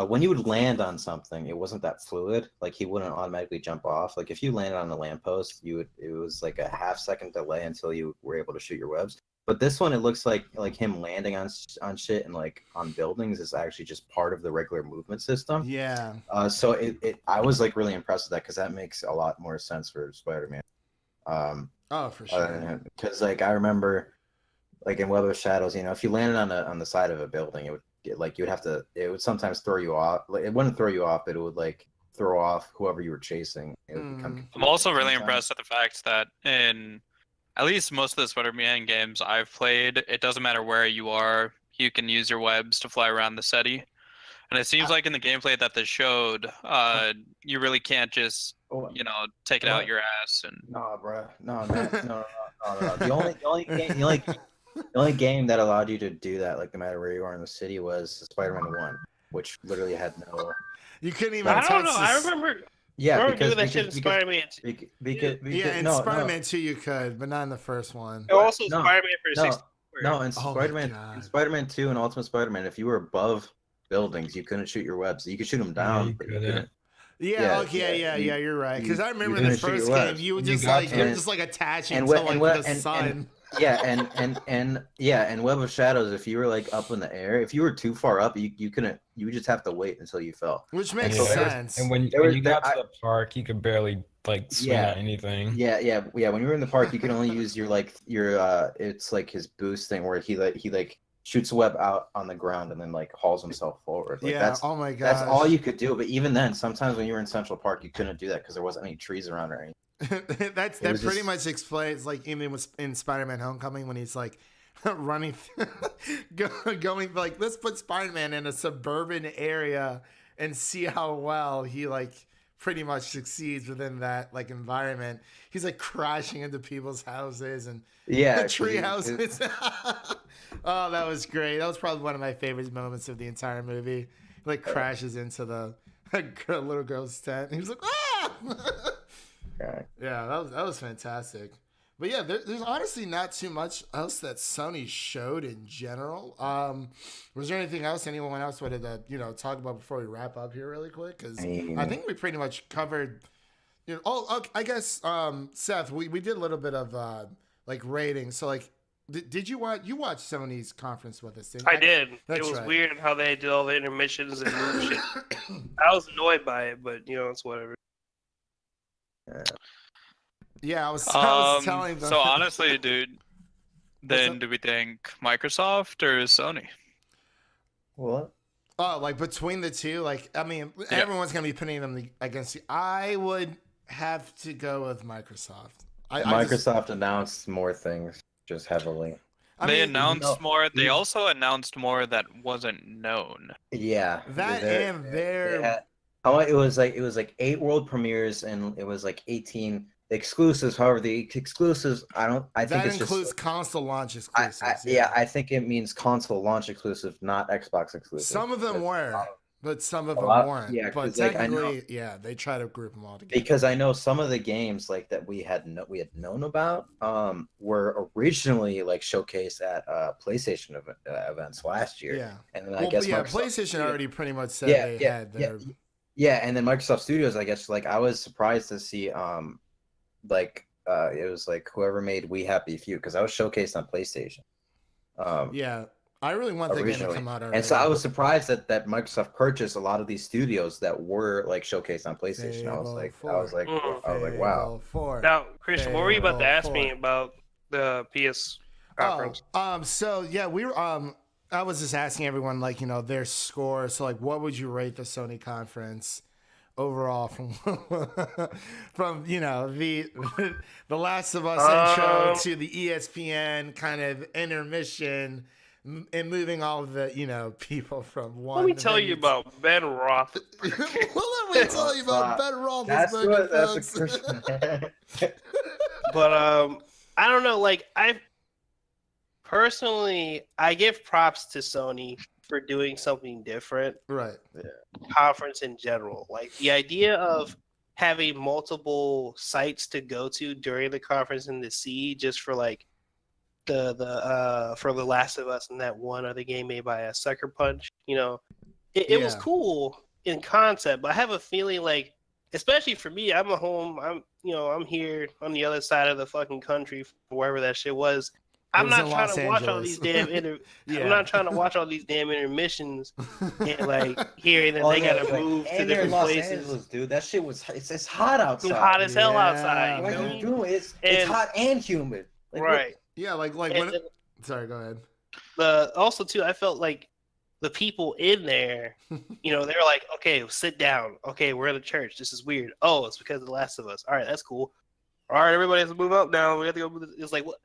B: when you would land on something, it wasn't that fluid. Like he wouldn't automatically jump off. Like if you landed on a lamppost, it was like a half-second delay until you were able to shoot your webs. But this one, it looks like him landing on shit and like on buildings is actually just part of the regular movement system.
A: Yeah.
B: So I was like really impressed with that because that makes a lot more sense for Spider-Man.
A: Oh, for sure.
B: Because like I remember, like in Web of Shadows, if you landed on the side of a building, it would sometimes throw you off. Like it wouldn't throw you off, but it would like throw off whoever you were chasing. It would become
C: I'm also really impressed at the fact that in at least most of the Spider-Man games I've played, it doesn't matter where you are, you can use your webs to fly around the city. And it seems like in the gameplay that they showed, you really can't just, take it out your ass and.
B: No, bro. No. The only game that allowed you to do that, like no matter where you are in the city, was Spider-Man 1, which literally had no.
A: You couldn't even.
E: I don't know. I remember.
B: Yeah,
E: doing that shit in Spider-Man 2.
A: In Spider-Man 2 you could, but not in the first one.
E: Also, Spider-Man for 64.
B: No, in Spider-Man 2 and Ultimate Spider-Man, if you were above buildings, you couldn't shoot your webs. You could shoot them down,
D: you
B: but you
D: couldn't.
A: You're right. Because I remember in the first game, you would just attaching to the sun.
B: And Web of Shadows, if you were like up in the air, if you were too far up, you couldn't. You would just have to wait until you fell.
A: Which makes sense.
D: And when you got to the park, you could barely like swing at anything.
B: Yeah. When you were in the park, you could only use your it's like his boost thing where he shoots a web out on the ground and then like hauls himself forward.
A: Oh my god.
B: That's all you could do. But even then, sometimes when you were in Central Park, you couldn't do that because there wasn't any trees around or anything.
A: that pretty much explains, like, even in Spider-Man Homecoming when he's like running going like, let's put Spider-Man in a suburban area and see how well he like pretty much succeeds within that like environment. He's like crashing into people's houses and the tree houses. Oh, that was great. That was probably one of my favorite moments of the entire movie. He like crashes into the little girl's tent and he was like, ah. Yeah, that was fantastic. But yeah, there's honestly not too much else that Sony showed in general. Was there anything else anyone else wanted to talk about before we wrap up here really quick? Because I think we pretty much covered. I guess Seth, we did a little bit of like ratings. So like, did you watch Sony's conference with us? Didn't you?
E: I did.
A: That's
E: it was
A: right.
E: weird how they did all the intermissions and move shit. I was annoyed by it, but it's whatever.
A: Yeah, I was telling them.
C: So honestly, dude, then do we think Microsoft or Sony?
B: What?
A: Oh, like between the two, like I mean, everyone's gonna be putting them against you. I would have to go with Microsoft.
B: Microsoft announced more things just heavily.
C: They announced more. They also announced more that wasn't known.
B: Yeah,
A: and their.
B: It was like 8 world premieres and it was like 18 exclusives. However, the exclusives, I think it's
A: includes
B: just
A: console launch exclusives.
B: I think it means console launch exclusive, not Xbox exclusive.
A: Some of them were, but some of them weren't.
B: Yeah,
A: but technically, they try to group them all together.
B: Because I know some of the games like that we had known about were originally like showcased at PlayStation events last year.
A: Yeah,
B: and then I guess
A: PlayStation already pretty much said they had their.
B: Yeah, and then Microsoft Studios, I guess, like I was surprised to see, it was like whoever made We Happy Few because I was showcased on PlayStation.
A: I really want the game to come out already.
B: And so I was surprised that Microsoft purchased a lot of these studios that were like showcased on PlayStation. I was like, wow.
E: Now, Christian, what were you about to ask me about the PS conference?
A: We were I was just asking everyone, like, their score. So, like, what would you rate the Sony conference overall from the Last of Us intro to the ESPN kind of intermission and moving all of the people from one.
E: Let me tell you
A: venue to-
E: about Ben Roth.
A: well, let me tell you about Ben Roethlisberger.
B: That's a
A: folks.
B: Christian.
E: But I don't know. Like I personally, I give props to Sony for doing something different.
A: Right.
E: Conference in general, like the idea of having multiple sites to go to during the conference and to see just for like the for The Last of Us and that one other game made by a Sucker Punch. It was
A: Yeah.
E: cool in concept, but I have a feeling like, especially for me, I'm I'm here on the other side of the fucking country, wherever that shit was. I'm
A: was
E: not
A: in
E: trying
A: Los
E: to watch all
A: Angeles.
E: these damn
A: Yeah.
E: I'm not trying to watch all these damn intermissions and like hearing that
B: Oh,
E: they
B: yeah,
E: gotta
B: like,
E: move to
B: and they're in
E: different
B: Los
E: places.
B: Angeles, dude. That shit was it's hot outside.
E: It's hot as hell
A: Yeah,
E: outside. You
B: What
E: feel
B: are
E: me?
B: you doing? It's
E: And-
B: hot and humid. Like,
E: Right.
A: Yeah, like
E: And
A: when.
E: then
A: Sorry, go ahead.
E: also too, I felt like the people in there, they were like, okay, sit down. Okay, we're in a church. This is weird. Oh, it's because of The Last of Us. All right, that's cool. All right, everybody has to move up now. We have to go move. It's like, what?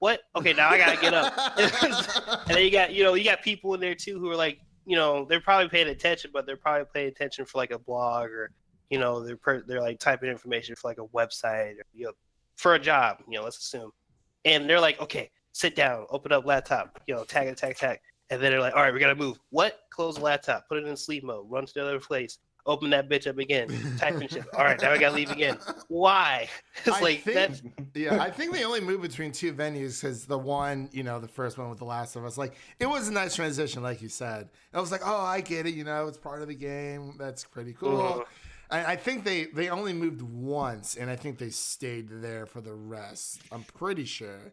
E: What? Okay, now I gotta get up. And then you got people in there too who are like, they're probably paying attention, but they're probably paying attention for like a blog or, they're like typing information for like a website or for a job. Let's assume, and they're like, okay, sit down, open up laptop, tag it, tag, and then they're like, all right, we gotta move. What? Close the laptop, put it in sleep mode, run to the other place, open that bitch up again, type in shit. All right, now I gotta leave again. Why? It's
A: I
E: like
A: think-
E: that's
A: Yeah, I think they only moved between two venues because the one, the first one with The Last of Us, like it was a nice transition, like you said. I was like, oh, I get it, it's part of the game. That's pretty cool. I think they only moved once, and I think they stayed there for the rest. I'm pretty sure.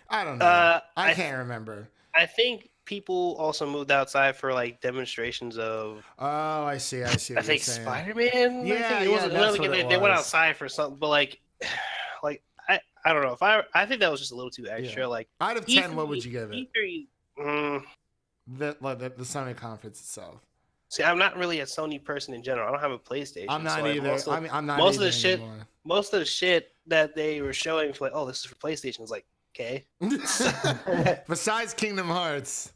A: I don't know. I can't remember.
E: I think people also moved outside for like demonstrations of.
A: Oh, I see.
E: I
A: what
E: think
A: you're saying.
E: Spider-Man.
A: Yeah,
E: I think it
A: yeah,
E: wasn't
A: that's
E: really-
A: what it
E: they went
A: was.
E: outside for something, but like I don't know if I think that was just a little too extra.
A: Yeah.
E: Like
A: Out of 10, what would you give it?
E: E3. Mm,
A: The Sony conference itself.
E: see, I'm not really a Sony person in general. I don't have a PlayStation.
A: I'm not
E: so, like,
A: either. I'm not.
E: most of
A: either
E: the shit-
A: anymore.
E: Most of the shit that they were showing for like, oh, this is for PlayStation. Is like, okay.
A: Besides Kingdom Hearts,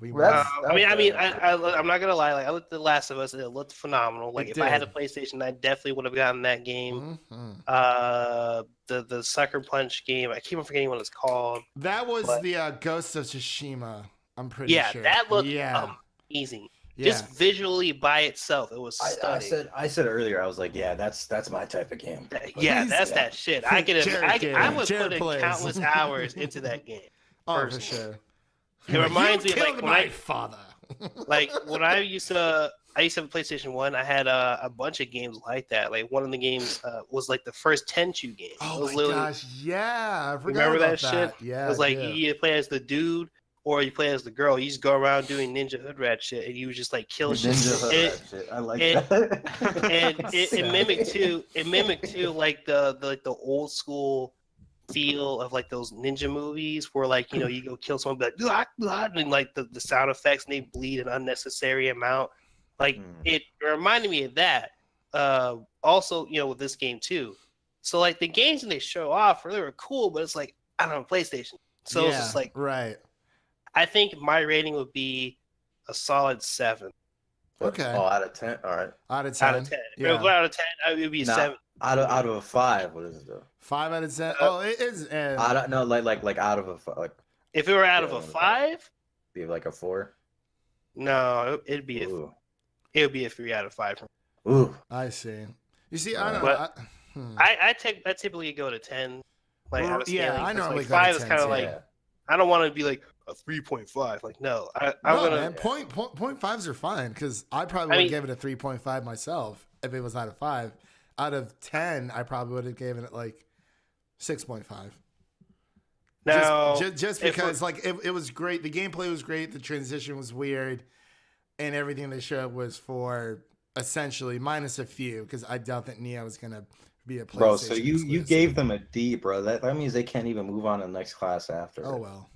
A: we
B: That's-
A: won.
E: I'm not gonna lie. Like, I looked at The Last of Us, and it looked phenomenal. Like,
A: It
E: if I had a
A: did.
E: PlayStation, I definitely would have gotten that game.
A: Mhm.
E: The Sucker Punch game. I keep on forgetting what it's called.
A: That was
E: But-
A: the Ghost of Tsushima. I'm pretty
E: Yeah,
A: sure.
E: that looked
A: Yeah.
E: amazing.
A: Yeah.
E: Just visually by itself, it was
B: I
E: stunning.
B: said earlier, I was like, yeah, that's my type of game.
E: Yeah,
A: He's-
E: that's that shit. I could
A: Jared
E: I
A: can.
E: would
A: Jared
E: put in
A: plays.
E: countless hours into that game.
A: Oh, for
E: personally.
A: sure.
E: It reminds
A: You
E: me of
A: killed
E: like when
A: my
E: I
A: father.
E: like when I used to have a PlayStation 1. I had a bunch of games like that. Like one of the games was like the first Tenchu game. It
A: Oh
E: was
A: my
E: literally-
A: gosh, yeah, I forgot
E: Remember
A: about
E: that shit?
A: Yeah,
E: It was like
A: I
E: you
A: do.
E: either play as the dude or you play as the girl. You just go around doing ninja hood rat shit, and you would just like kill shit.
B: Ninja Hood,
E: It-
B: that shit. I like
E: it-
B: that.
E: and it mimicked too. It mimicked too like the old school feel of like those ninja movies where like you go kill someone, be like blah, blah, and like the sound effects and they bleed an unnecessary amount. Like it reminded me of that. Also, with this game too. So like the games that they show off really were cool, but it's like I don't know, PlayStation. So it's just like
A: right.
E: I think my rating would be a solid 7
A: Okay.
B: Oh, out of 10. All right.
A: Out of 10.
E: out of 10. If it
A: Yeah.
E: was out of 10, it would be a
B: Nah.
E: 7.
B: Out of a 5. What is it though?
A: 5 out of 10. Oh, it is.
B: I don't know. Like out of a like
E: If it were out of
B: Yeah,
E: a
B: okay.
E: 5,
B: be like a 4.
E: no, it'd be
B: Ooh.
E: it would be a 3 out of 5.
B: Ooh.
A: I see. You see, I don't
E: But-
A: know.
E: I typically go to 10. Like out of
A: Yeah,
E: scaling,
A: I
E: 'cause,
A: normally
E: like,
A: go to
E: 5 is
A: 10
E: kind of
A: too.
E: like
B: Yeah.
E: I don't want to be like a 3.5. Like no, I'm
A: no,
E: gonna.
A: man, point fives are fine because I probably
E: I
A: would
E: mean-
A: give it a 3.5 myself if it was out of 5. Out of 10, I probably would have given it like 6.5.
E: No,
A: just
E: if
A: because like it was great. The gameplay was great. The transition was weird, and everything they showed was for essentially minus a few because I doubt that Neo was gonna be a PlayStation.
B: Bro, so you
A: exclusive.
B: gave them a D, bro. That means they can't even move on to the next class after.
A: Oh well.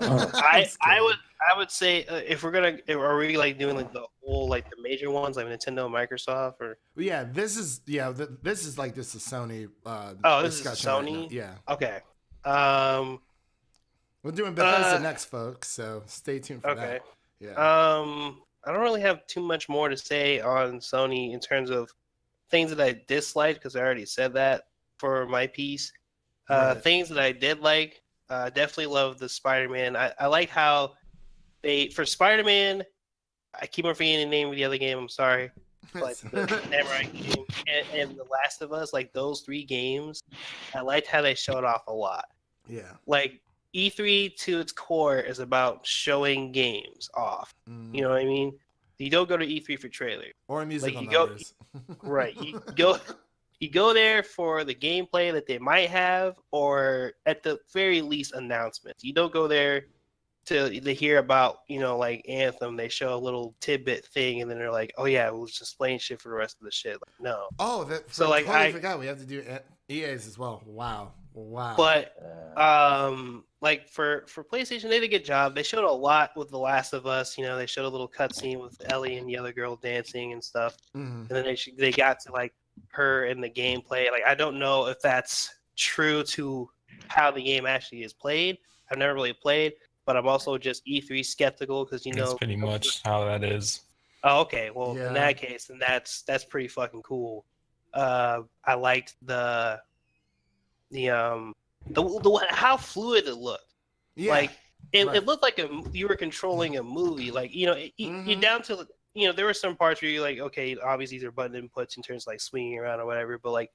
E: I
A: Just kidding.
E: would say if we're gonna are we like doing like the whole like the major ones like Nintendo, Microsoft, or
A: Yeah, this is like this is Sony.
E: Oh, this is
A: discussion right
E: Sony?
A: now. Yeah.
E: okay.
A: We're doing Bethesda next, folks, so stay tuned for that. Yeah.
E: I don't really have too much more to say on Sony in terms of things that I disliked, because I already said that for my piece.
A: Right.
E: Things that I did like, definitely love the Spider-Man. I like how for Spider-Man, I keep on forgetting the name of the other game, I'm sorry. But the Samurai game and The Last of Us, like those 3 games, I liked how they showed off a lot.
A: Yeah.
E: Like E3 to its core is about showing games off. You know what I mean? You don't go to E3 for trailers
A: or musical
E: numbers. Right. You go there for the gameplay that they might have, or at the very least announcements. You don't go there to hear about, like Anthem. They show a little tidbit thing, and then they're like, "Oh yeah, we'll just explain shit for the rest of the shit." Like, no.
A: Oh, I forgot we have to do EA's as well. Wow.
E: But like for PlayStation, they did a good job. They showed a lot with The Last of Us. They showed a little cutscene with Ellie and the other girl dancing and stuff, and then they got to like her in the gameplay. Like, I don't know if that's true to how the game actually is played. I've never really played, but I'm also just E3 skeptical because
D: That's pretty much how that is.
E: Oh, okay. Well, in that case, then that's pretty fucking cool. I liked the how fluid it looked.
A: Yeah.
E: Like it looked like you were controlling a movie. Like, you down to there were some parts where you're like, okay, obviously these are button inputs in terms of like swinging around or whatever, but like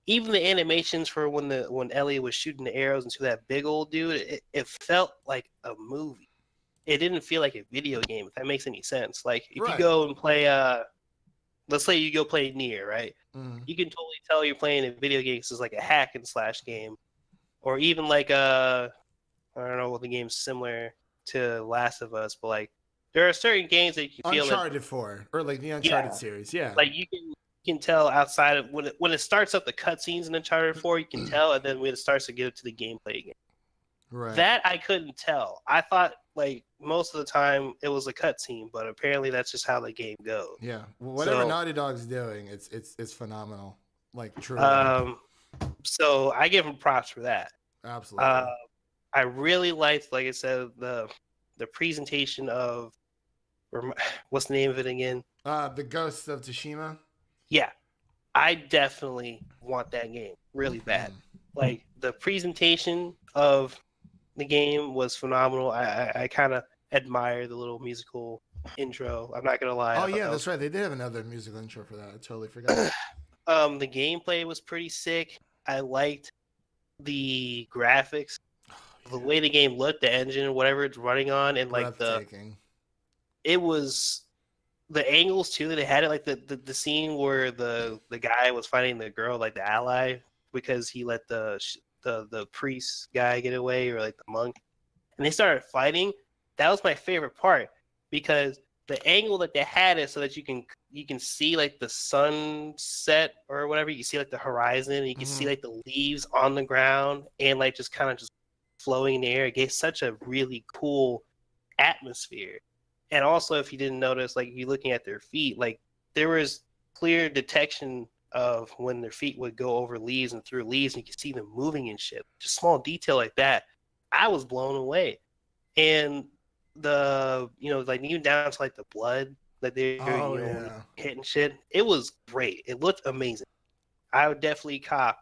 E: even the animations for when Ellie was shooting the arrows into that big old dude, it felt like a movie. It didn't feel like a video game, if that makes any sense. Like if you go and play let's say you go play Nier, right? You can totally tell you're playing a video game because it's like a hack and slash game, or even like I don't know what the game's similar to Last of Us, but like there are certain games that you feel
A: Uncharted 4 or like the Uncharted series,
E: like you can tell outside of when it starts up the cutscenes in Uncharted 4, you can tell, and then when it starts to get up to the gameplay again.
A: Right.
E: That I couldn't tell. I thought like most of the time it was a cutscene, but apparently that's just how the game goes.
A: Yeah. Well, whatever Naughty Dog's doing, it's phenomenal. Like true.
E: So I give them props for that.
A: Absolutely.
E: I really liked, like I said, the presentation of what's the name of it again?
A: The Ghost of Tsushima.
E: Yeah. I definitely want that game really bad. Like the presentation of the game was phenomenal. I kind of admire the little musical intro. I'm not gonna lie.
A: Oh yeah, that's right. They did have another musical intro for that. I totally forgot.
E: The gameplay was pretty sick. I liked the graphics, the way the game looked, the engine, whatever it's running on, and like it was the angles too that they had it. Like the scene where the guy was fighting the girl, like the ally, because he let the priest guy get away, or like the monk, and they started fighting. That was my favorite part, because the angle that they had it so that you can see like the sunset or whatever. You can see like the horizon, and you can see like the leaves on the ground and like just kind of just flowing in the air. It gave such a really cool atmosphere. And also, if you didn't notice, like you looking at their feet, like there was clear detection of when their feet would go over leaves and through leaves, and you could see them moving and shit. Just small detail like that, I was blown away. And the like even down to like the blood that they're hitting shit, it was great. It looked amazing. I would definitely cop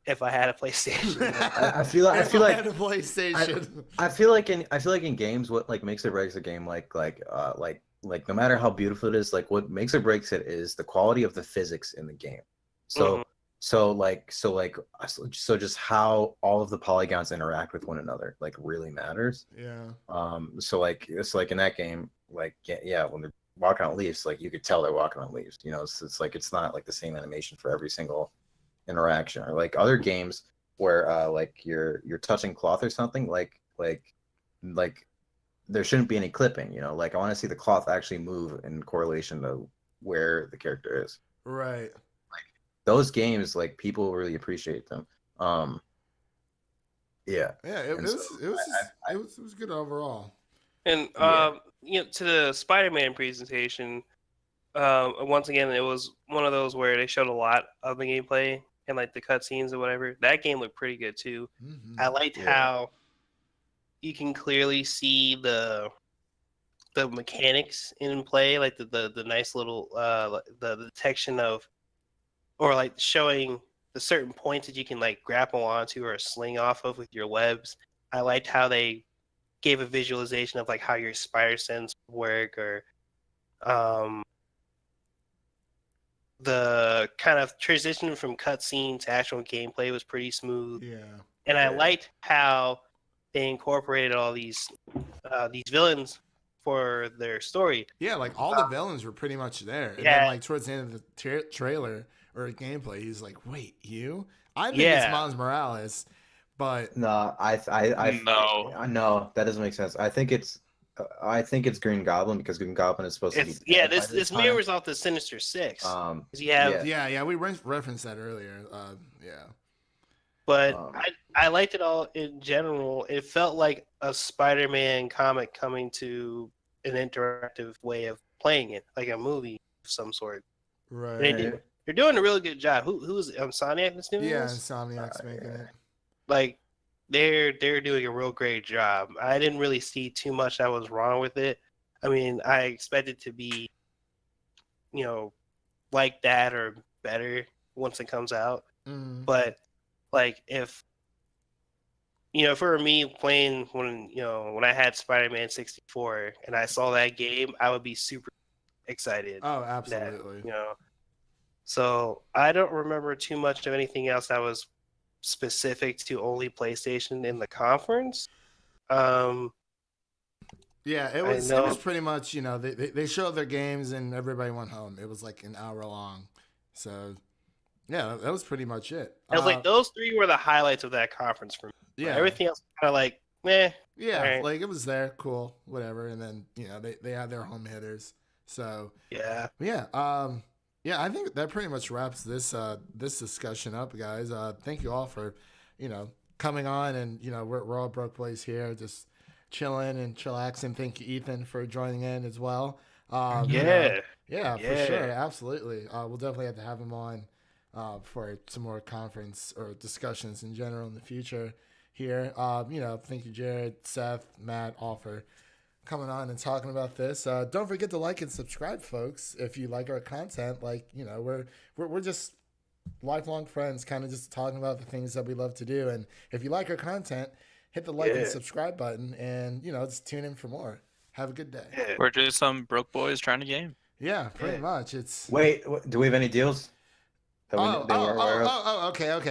E: if I had a PlayStation.
B: I feel like
A: I had a PlayStation.
B: I feel like in games, what like makes or breaks a game, like no matter how beautiful it is, like what makes or breaks it is the quality of the physics in the game. So so just how all of the polygons interact with one another like really matters.
A: Yeah.
B: So like it's like in that game, like yeah, when they're walking on leaves, like you could tell they're walking on leaves. It's like it's not like the same animation for every single interaction, or like other games where like you're touching cloth or something, like there shouldn't be any clipping. Like I want to see the cloth actually move in correlation to where the character is.
A: Right.
B: Those games, like people really appreciate them. Yeah.
A: Yeah, it was good overall.
E: And to the Spider-Man presentation, once again, it was one of those where they showed a lot of the gameplay and like the cutscenes or whatever. That game looked pretty good too. I liked how you can clearly see the mechanics in play, like the nice little the detection of, or like showing the certain points that you can like grapple onto or sling off of with your webs. I liked how they gave a visualization of like how your spider sense work, or the kind of transition from cutscene to actual gameplay was pretty smooth.
A: Yeah.
E: And I liked how they incorporated all these villains for their story.
A: Yeah, like all the villains were pretty much there. And
E: Yeah.
A: then like towards the end of the trailer or gameplay, he's like, "Wait, you?" I think it's Miles Morales, but
B: No, no, that doesn't make sense. I think it's Green Goblin, because Green Goblin is supposed to be.
E: Yeah, this mirrors off the Sinister Six. 'Cause you have,
A: yeah, we referenced that earlier. Yeah.
E: But I liked it all in general. It felt like a Spider-Man comic coming to an interactive way of playing it, like a movie of some sort.
A: Right.
E: They're doing a really good job. Who's Insomniac that's doing
A: Yeah,
E: this?
A: Insomniac's making it.
E: Like they're doing a real great job. I didn't really see too much that was wrong with it. I mean, I expected to be, like that or better once it comes out. But like if for me playing when I had Spider-Man 64 and I saw that game, I would be super excited.
A: Oh, absolutely.
E: So I don't remember too much of anything else that was specific to only PlayStation in the conference.
A: Yeah, it was pretty much, they showed their games and everybody went home. It was like an hour long. So yeah, that was pretty much it.
E: I was like, those three were the highlights of that conference for me.
A: Yeah.
E: Everything else kind of like, meh.
A: Yeah,
E: right.
A: like it was there, cool, whatever. And then, they had their home hitters. So
E: yeah.
A: Yeah, I think that pretty much wraps this discussion up, guys. Thank you all for, coming on, and we're all broke boys here, just chilling and chillaxing. Thank you, Ethan, for joining in as well.
E: Yeah,
A: for sure, absolutely. We'll definitely have to have him on for some more conference or discussions in general in the future here. Thank you, Jared, Seth, Matt, all for coming on and talking about this. Don't forget to like and subscribe, folks, if you like our content. Like, we're just lifelong friends, kind of just talking about the things that we love to do. And if you like our content, hit the like and subscribe button, and just tune in for more. Have a good day.
C: We're just some broke boys trying to game.
A: Yeah, pretty much. It's
B: Wait, do we have any deals?
A: Okay.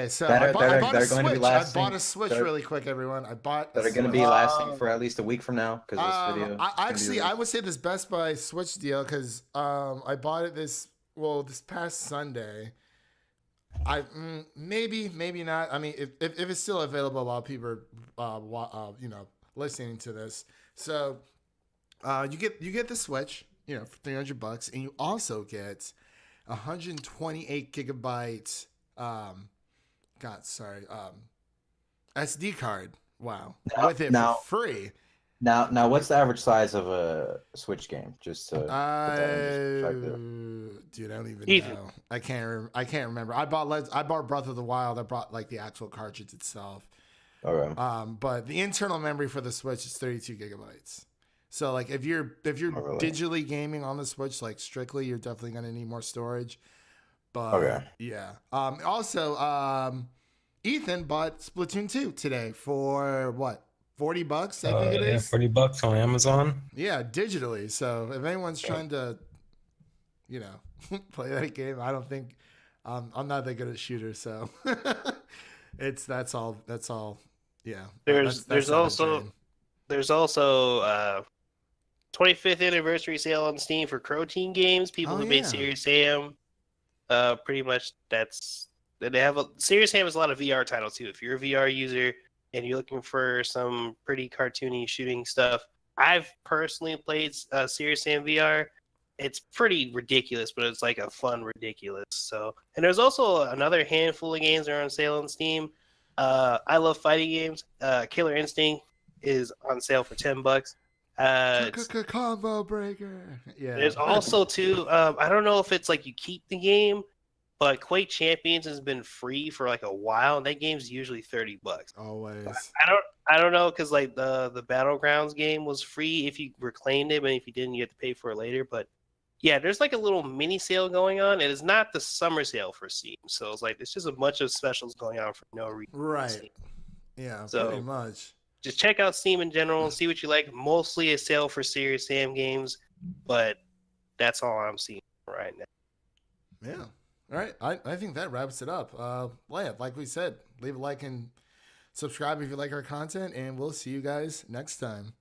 A: So
B: that
A: I bought a
B: going
A: Switch.
B: to be lasting,
A: I bought a Switch really quick, everyone. I bought
B: that are going to be lasting for at least a week from now, because this video.
A: I would say this Best Buy Switch deal, because I bought it this past Sunday. Maybe not. I mean, if it's still available while people are listening to this. So you get the Switch, for $300, and you also get 128 gigabyte SD card. Wow. With it for free.
B: Now what's the average size of a Switch game? Just to put that in perspective.
A: Dude, I don't even know. I can't remember. I bought Breath of the Wild. I bought like the actual cartridge itself.
B: Okay.
A: But the internal memory for the Switch is 32 gigabytes. So like if you're digitally gaming on the Switch, like strictly, you're definitely gonna need more storage. But yeah. Also, Ethan bought Splatoon 2 today for what? $40, I think it is.
D: $40 on Amazon.
A: Yeah, digitally. So if anyone's trying to, play that game, I don't think I'm not that good at shooters. So that's all. Yeah.
E: There's also 25th anniversary sale on Steam for Crow Team games. People who made Serious Sam. Pretty much Serious Sam has a lot of VR titles too. If you're a VR user and you're looking for some pretty cartoony shooting stuff, I've personally played Serious Sam VR. It's pretty ridiculous, but it's like a fun ridiculous. So, and there's also another handful of games that are on sale on Steam. I love fighting games. Killer Instinct is on sale for $10.
A: Combo breaker. Yeah.
E: There's also too. I don't know if it's like you keep the game, but Quake Champions has been free for like a while, and that game's usually $30.
A: Always.
E: I don't know, because like the Battlegrounds game was free if you reclaimed it, but if you didn't, you had to pay for it later. But yeah, there's like a little mini sale going on. It is not the summer sale for Steam, so it's like it's just a bunch of specials going on for no reason.
A: Right. Yeah,
E: So,
A: pretty much.
E: Just check out Steam in general and see what you like. Mostly a sale for Serious Sam games, but that's all I'm seeing right now.
A: Yeah. All right. I think that wraps it up. Like we said, leave a like and subscribe if you like our content, and we'll see you guys next time.